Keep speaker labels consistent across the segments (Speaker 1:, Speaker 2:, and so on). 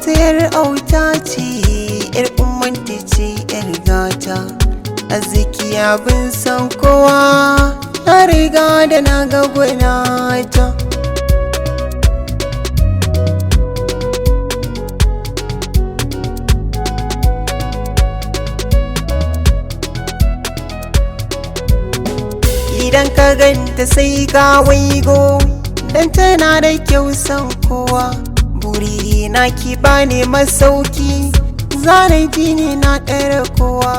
Speaker 1: ta yar auta ce, yar ummanta ce yar gata. Arziki abin san kowa, na riga da na ga gwanata. Idan ka ganta sai ka waigo, dan tana da kyau san kowa. Buri na ki bani masauki, zana jini na ɗara kowa.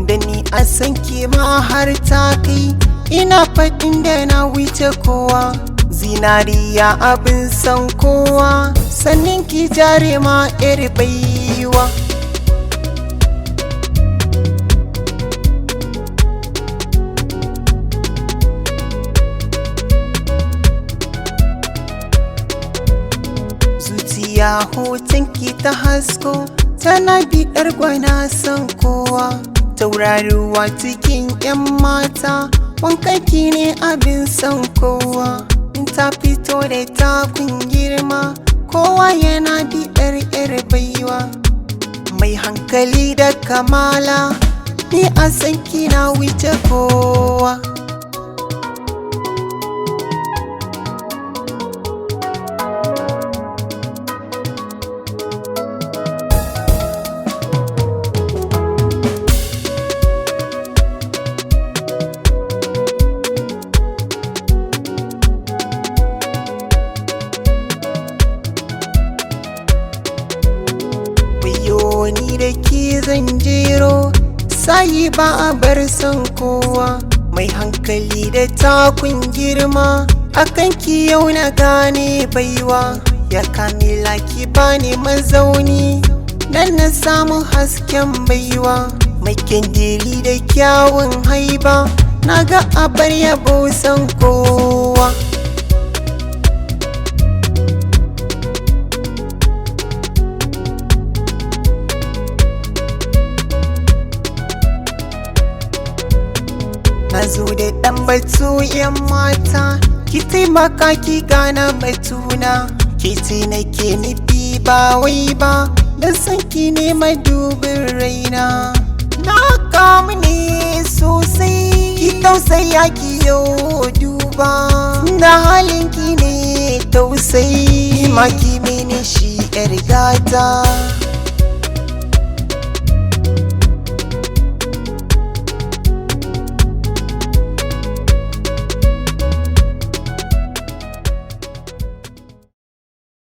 Speaker 1: Da ni a san ki ma har ta kai, ina faɗin da na wuce kowa. Zinariya abin san kowa, sannan ki jare ma yar baiwa. Zuciya hoton ki ta hasko, tana biɗar gwana san kowa. Tauraruwa cikin 'yan mata, wankanki ne abin san kowa. In ta fito da takun girma, kowa yana biɗar 'yar baiwa. Mai hankali da kamala, ni a san kina wuce kowa. Ni da ke zan jero, sai ba a bar san kowa. Mai hankali da takun girma, akan ki yau na gane baiwa. Ya Kamila ki bani mazauni, dan na samu hasken baiwa. Mai kyandiri da kyawun haiba, na ga abar yabo san kowa. Na zo da ɗan batu 'yan mata, ki taimaka ki gana batuna. Ki ce nake nufi ba wai ba, da san ki ne madubin raina. Na kamu ne sosai, ki tausaya ki yau duba. Da halin ki ne tausayi, ma ki mini shi 'yar gata.